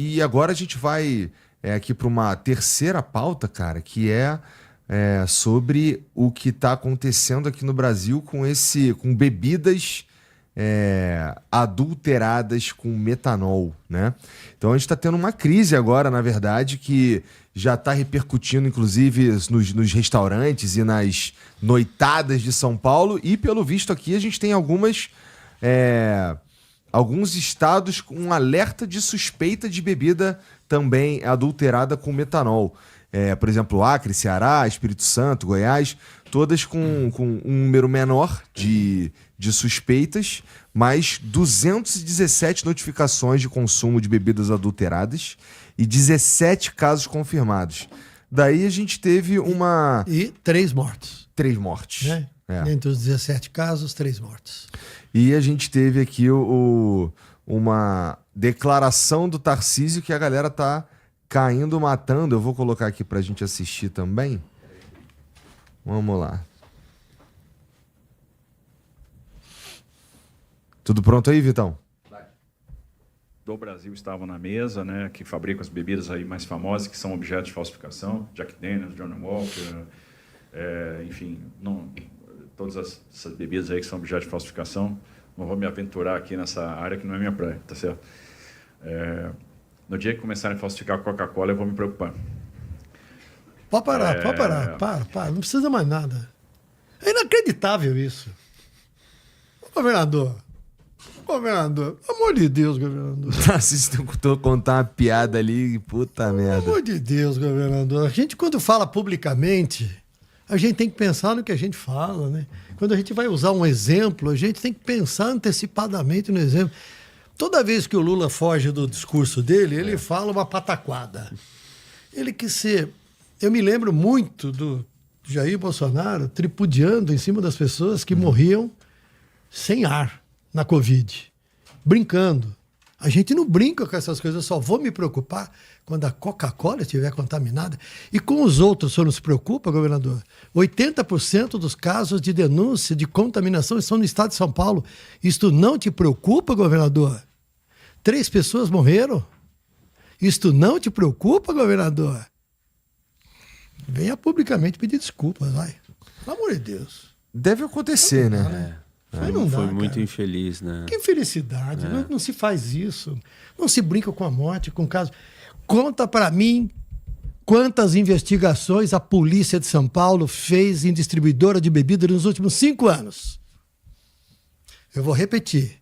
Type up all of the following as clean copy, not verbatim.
E agora a gente vai aqui para uma terceira pauta, cara, que é sobre o que está acontecendo aqui no Brasil com bebidas adulteradas com metanol, né? Então a gente está tendo uma crise agora, na verdade, que já está repercutindo, inclusive, nos restaurantes e nas noitadas de São Paulo. E, pelo visto aqui, a gente tem alguns estados com um alerta de suspeita de bebida também adulterada com metanol. Por exemplo, Acre, Ceará, Espírito Santo, Goiás, todas com um número menor de suspeitas, mas 217 notificações de consumo de bebidas adulteradas e 17 casos confirmados. Daí a gente teve uma... E 3 mortos. 3 mortes. Né? Entre os 17 casos, 3 mortos. E a gente teve aqui uma declaração do Tarcísio que a galera tá caindo, matando. Eu vou colocar aqui pra gente assistir também. Vamos lá. Tudo pronto aí, Vitão? Do Brasil estavam na mesa, né, que fabricam as bebidas aí mais famosas, que são objetos de falsificação, Jack Daniels, Johnny Walker, enfim, todas essas bebidas aí que são objetos de falsificação. Não vou me aventurar aqui nessa área que não é minha praia, tá certo? No dia que começarem a falsificar a Coca-Cola, eu vou me preocupar. Pode parar, para, não precisa mais nada. É inacreditável isso. Governador, pelo amor de Deus, governador. Vocês tentou contar uma piada ali, puta merda. Pelo amor de Deus, governador. A gente, quando fala publicamente, a gente tem que pensar no que a gente fala, né? Quando a gente vai usar um exemplo, a gente tem que pensar antecipadamente no exemplo. Toda vez que o Lula foge do discurso dele, ele fala uma pataquada. Ele quis ser... Eu me lembro muito do Jair Bolsonaro tripudiando em cima das pessoas que morriam sem ar na Covid, brincando. A gente não brinca com essas coisas, eu só vou me preocupar quando a Coca-Cola estiver contaminada. E com os outros, o senhor não se preocupa, governador? 80% dos casos de denúncia de contaminação estão no estado de São Paulo. Isto não te preocupa, governador? 3 pessoas morreram? Isto não te preocupa, governador? Venha publicamente pedir desculpas, vai. Pelo amor de Deus. Deve acontecer, né? Foi muito infeliz, né? Que infelicidade. Não se faz isso. Não se brinca com a morte, com o caso. Conta para mim quantas investigações a polícia de São Paulo fez em distribuidora de bebida nos últimos 5 anos. Eu vou repetir.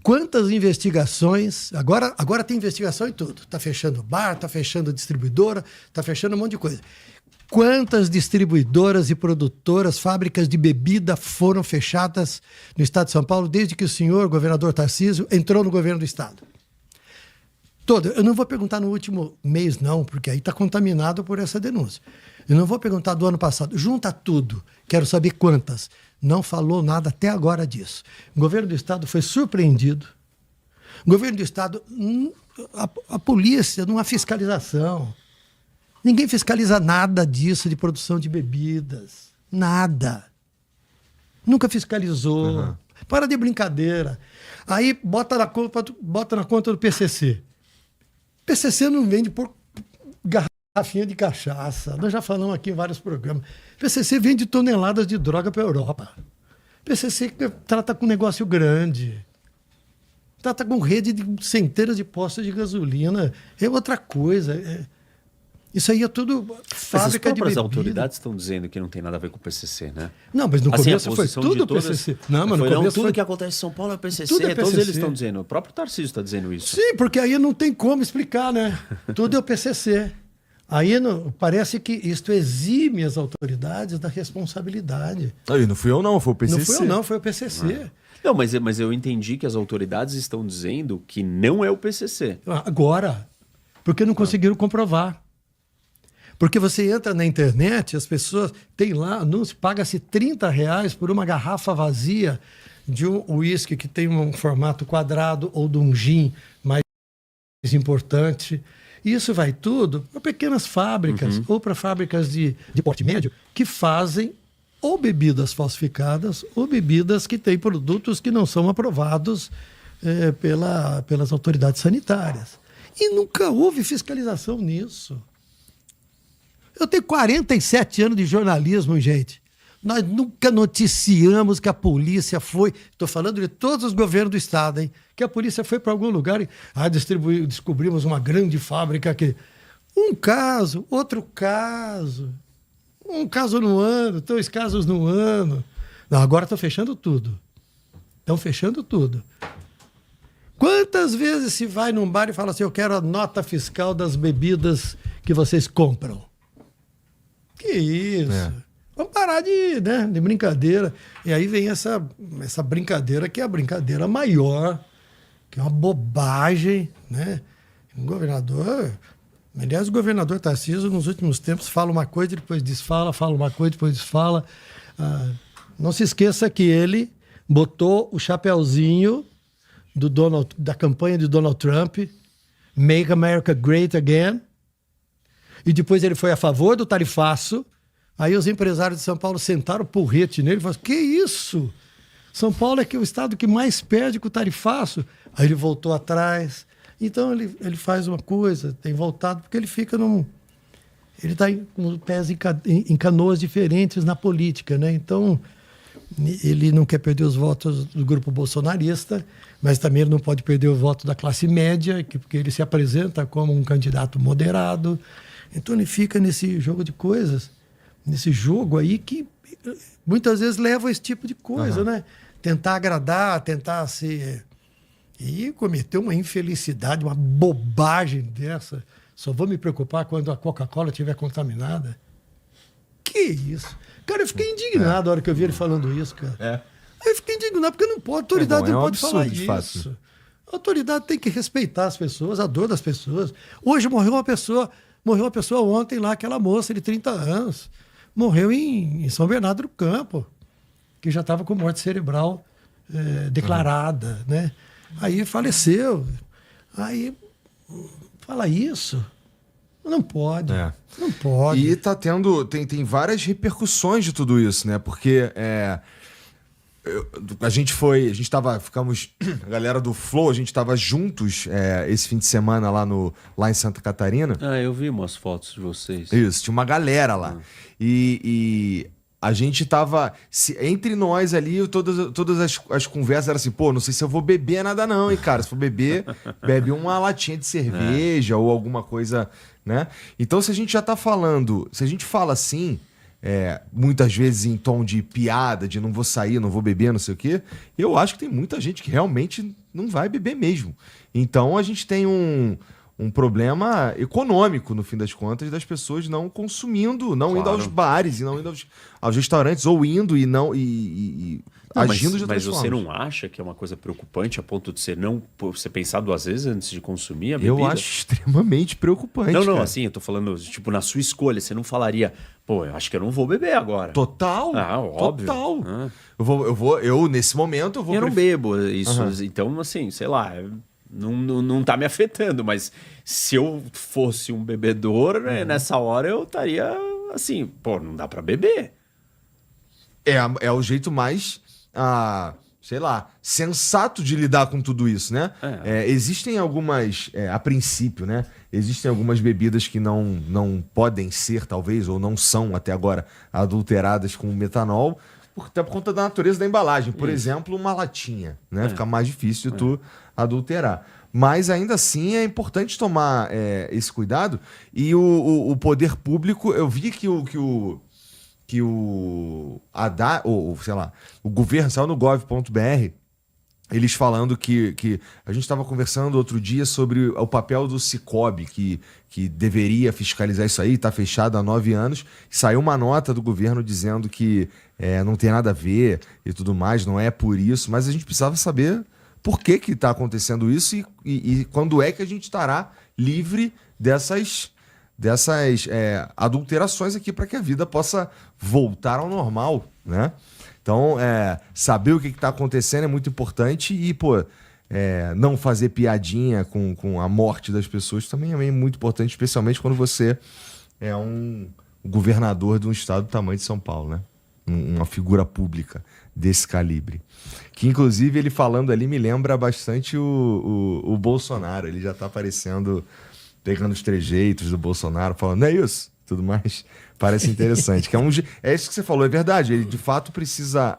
Quantas investigações... Agora tem investigação em tudo. Está fechando bar, está fechando distribuidora, está fechando um monte de coisa. Quantas distribuidoras e produtoras, fábricas de bebida foram fechadas no estado de São Paulo desde que o senhor, governador Tarcísio, entrou no governo do estado? Toda. Eu não vou perguntar no último mês, não, porque aí está contaminado por essa denúncia. Eu não vou perguntar do ano passado. Junta tudo. Quero saber quantas. Não falou nada até agora disso. O governo do estado foi surpreendido. O governo do estado, a polícia, não há fiscalização. Ninguém fiscaliza nada disso de produção de bebidas. Nada. Nunca fiscalizou. Uhum. Para de brincadeira. Aí bota na conta do PCC. PCC não vende por garrafinha de cachaça. Nós já falamos aqui em vários programas. PCC vende toneladas de droga para a Europa. PCC trata com negócio grande. Trata com rede de centenas de postos de gasolina. É outra coisa. Isso aí é tudo fábrica de bebida. As autoridades estão dizendo que não tem nada a ver com o PCC, né? Não, mas no começo foi tudo todas... PCC. Não, mas no começo tudo que acontece em São Paulo é PCC. Tudo é PCC. Todos eles estão dizendo. O próprio Tarcísio está dizendo isso. Sim, porque aí não tem como explicar, né? Tudo é o PCC. Aí parece que isto exime as autoridades da responsabilidade. Aí não fui eu não, foi o PCC. Não fui eu não, foi o PCC. Não, mas eu entendi que as autoridades estão dizendo que não é o PCC. Agora, porque não conseguiram comprovar. Porque você entra na internet, as pessoas tem lá anúncio, paga-se R$30 por uma garrafa vazia de um uísque que tem um formato quadrado ou de um gin mais importante. Isso vai tudo para pequenas fábricas ou para fábricas de porte médio que fazem ou bebidas falsificadas ou bebidas que têm produtos que não são aprovados pelas autoridades sanitárias. E nunca houve fiscalização nisso. Eu tenho 47 anos de jornalismo, gente. Nós nunca noticiamos que a polícia foi... Estou falando de todos os governos do Estado, hein? Que a polícia foi para algum lugar e descobrimos uma grande fábrica aqui. Um caso, outro caso. Um caso no ano, 2 casos no ano. Não, agora estão fechando tudo. Estão fechando tudo. Quantas vezes se vai num bar e fala assim, eu quero a nota fiscal das bebidas que vocês compram? Que isso? Vamos parar de brincadeira. E aí vem essa brincadeira que é a brincadeira maior, que é uma bobagem, né? Aliás, o governador Tarcísio, nos últimos tempos, fala uma coisa, depois desfala, fala uma coisa, depois desfala. Não se esqueça que ele botou o chapeuzinho da campanha de Donald Trump, Make America Great Again, e depois ele foi a favor do tarifaço. Aí os empresários de São Paulo sentaram o porrete nele e falaram, que isso? São Paulo é o estado que mais perde com o tarifaço. Aí ele voltou atrás. Então ele faz uma coisa, tem voltado, porque ele fica ele está com os pés em canoas diferentes na política, né? Então, ele não quer perder os votos do grupo bolsonarista, mas também ele não pode perder o voto da classe média, porque ele se apresenta como um candidato moderado. Então ele fica nesse jogo de coisas, nesse jogo aí que muitas vezes leva a esse tipo de coisa, né? Tentar agradar, tentar ser... E cometeu uma infelicidade, uma bobagem dessa. Só vou me preocupar quando a Coca-Cola estiver contaminada. Que isso? Cara, eu fiquei indignado na hora que eu vi ele falando isso, cara. Eu fiquei indignado, porque não pode, a autoridade não pode falar isso. A autoridade tem que respeitar as pessoas, a dor das pessoas. Hoje morreu uma pessoa ontem lá, aquela moça de 30 anos. Morreu em São Bernardo do Campo, que já estava com morte cerebral declarada, né? Aí faleceu. Aí fala isso. Não pode. Não pode. E tá tem várias repercussões de tudo isso, né? Porque ficamos, a galera do Flow, a gente tava juntos esse fim de semana lá em Santa Catarina. Eu vi umas fotos de vocês. Isso, tinha uma galera lá. E a gente tava, entre nós ali, todas as conversas eram assim, pô, não sei se eu vou beber nada não, hein, cara. Se for beber, bebe uma latinha de cerveja ou alguma coisa, né? Então, se a gente já tá falando, se a gente fala assim, muitas vezes em tom de piada, de não vou sair, não vou beber, não sei o quê, eu acho que tem muita gente que realmente não vai beber mesmo. Então, a gente tem um problema econômico, no fim das contas, das pessoas não consumindo, não indo aos bares e não indo aos restaurantes, ou indo e não agindo de outras formas. Mas você não acha que é uma coisa preocupante a ponto de você pensar 2 vezes antes de consumir a bebida? Eu acho extremamente preocupante. Não, cara. assim, eu tô falando, tipo, na sua escolha, você não falaria, pô, eu acho que eu não vou beber agora. Total. Óbvio. Total. Nesse momento, eu vou... Eu não bebo isso, então, assim, sei lá... Não tá me afetando, mas se eu fosse um bebedor, nessa hora eu estaria assim, pô, não dá pra beber. É o jeito mais, sei lá, sensato de lidar com tudo isso, né? Existem algumas, a princípio, né? Existem algumas bebidas que não podem ser, talvez, ou não são até agora adulteradas com metanol, até por conta da natureza da embalagem. Por exemplo, uma latinha, né? Fica mais difícil de tu adulterar. Mas ainda assim é importante tomar esse cuidado. E o poder público, eu vi que o Haddad, ou sei lá, o governo saiu no gov.br, eles falando que a gente estava conversando outro dia sobre o papel do Sicob, que deveria fiscalizar isso aí, está fechado há 9 anos. Saiu uma nota do governo dizendo que não tem nada a ver e tudo mais, não é por isso, mas a gente precisava saber por que está acontecendo isso e quando é que a gente estará livre dessas adulterações aqui para que a vida possa voltar ao normal, né? Então, saber o que está acontecendo é muito importante e, não fazer piadinha com a morte das pessoas também é muito importante, especialmente quando você é um governador de um estado do tamanho de São Paulo, né? Uma figura pública desse calibre. Que, inclusive, ele falando ali me lembra bastante o Bolsonaro. Ele já tá aparecendo, pegando os trejeitos do Bolsonaro, falando, não é isso? Tudo mais. Parece interessante. Que é isso que você falou, é verdade. Ele, de fato, precisa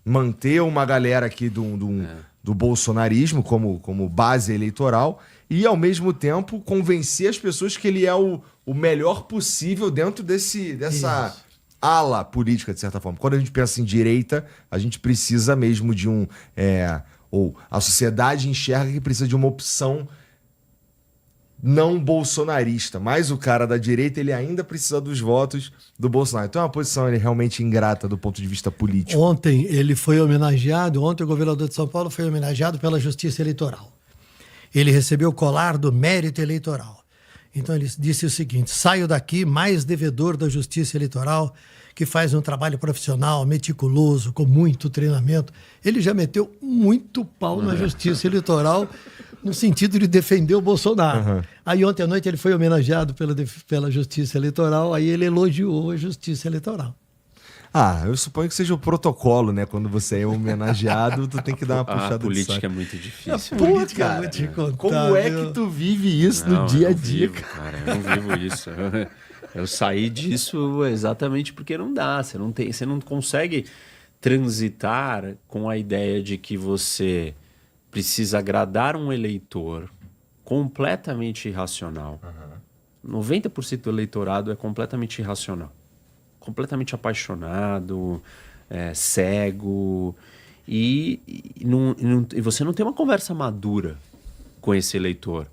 manter uma galera aqui do bolsonarismo como base eleitoral e, ao mesmo tempo, convencer as pessoas que ele é o melhor possível dentro dessa ala política, de certa forma. Quando a gente pensa em direita, a gente precisa mesmo de ou a sociedade enxerga que precisa de uma opção não bolsonarista, mas o cara da direita ele ainda precisa dos votos do Bolsonaro. Então é uma posição realmente ingrata do ponto de vista político. Ontem o governador de São Paulo foi homenageado pela Justiça Eleitoral. Ele recebeu o colar do mérito eleitoral. Então ele disse o seguinte: saio daqui mais devedor da Justiça Eleitoral, que faz um trabalho profissional, meticuloso, com muito treinamento. Ele já meteu muito pau na Justiça Eleitoral no sentido de defender o Bolsonaro. Aí ontem à noite ele foi homenageado pela Justiça Eleitoral, aí ele elogiou a Justiça Eleitoral. Eu suponho que seja o protocolo, né? Quando você é homenageado, tu tem que dar uma puxada A política de saco. é muito difícil. Política, cara, vou te contar, como é viu? que tu vive isso no dia a dia, cara? Eu não vivo isso. Eu saí disso exatamente porque não dá. Você não consegue transitar com a ideia de que você precisa agradar um eleitor completamente irracional. 90% do eleitorado é completamente irracional. Completamente apaixonado, cego. E você não tem uma conversa madura com esse eleitor.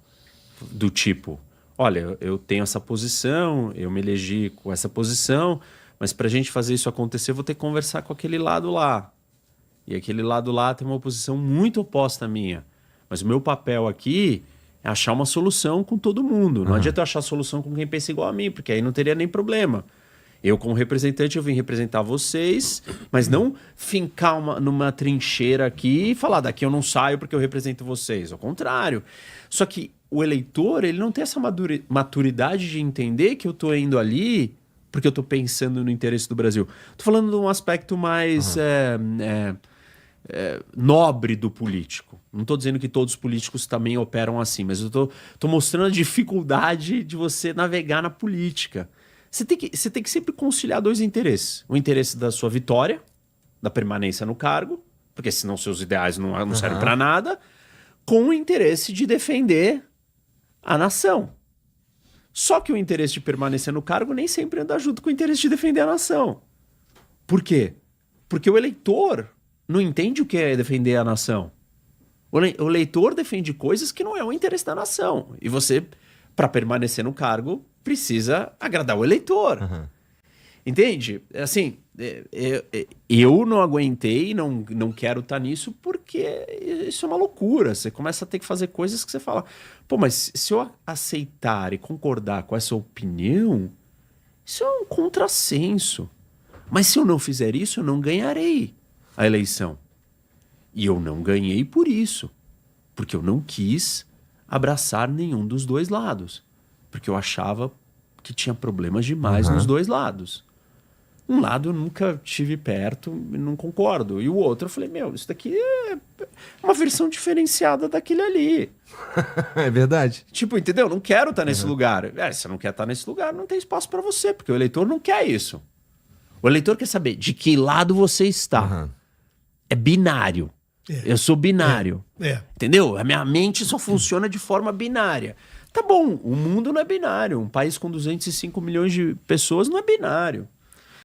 Do tipo, olha, eu tenho essa posição, eu me elegi com essa posição, mas para a gente fazer isso acontecer, eu vou ter que conversar com aquele lado lá. E aquele lado lá tem uma posição muito oposta à minha. Mas o meu papel aqui é achar uma solução com todo mundo. Não adianta eu achar solução com quem pensa igual a mim, porque aí não teria nem problema. Eu, como representante, eu vim representar vocês, mas não fincar numa trincheira aqui e falar, daqui eu não saio porque eu represento vocês. Ao contrário. Só que o eleitor, ele não tem essa maturidade de entender que eu estou indo ali porque eu estou pensando no interesse do Brasil. Estou falando de um aspecto mais nobre do político. Não estou dizendo que todos os políticos também operam assim, mas eu estou mostrando a dificuldade de você navegar na política. Você tem que sempre conciliar dois interesses. O interesse da sua vitória, da permanência no cargo, porque senão seus ideais não servem para nada, com o interesse de defender a nação. Só que o interesse de permanecer no cargo nem sempre anda junto com o interesse de defender a nação. Por quê? Porque o eleitor não entende o que é defender a nação. O eleitor defende coisas que não é o interesse da nação. E você, para permanecer no cargo, precisa agradar o eleitor. Entende? Assim, eu não aguentei, não quero estar nisso, porque isso é uma loucura. Você começa a ter que fazer coisas que você fala, pô, mas se eu aceitar e concordar com essa opinião, isso é um contrassenso. Mas se eu não fizer isso, eu não ganharei a eleição. E eu não ganhei por isso, porque eu não quis abraçar nenhum dos dois lados. Porque eu achava que tinha problemas demais nos dois lados. Um lado eu nunca tive perto e não concordo. E o outro eu falei, isso daqui é uma versão diferenciada daquele ali. É verdade. Tipo, entendeu? Não quero estar nesse lugar. Se você não quer estar nesse lugar, não tem espaço para você, porque o eleitor não quer isso. O eleitor quer saber de que lado você está. É binário. Eu sou binário. Entendeu? A minha mente só funciona de forma binária. Tá bom, o mundo não é binário. Um país com 205 milhões de pessoas não é binário.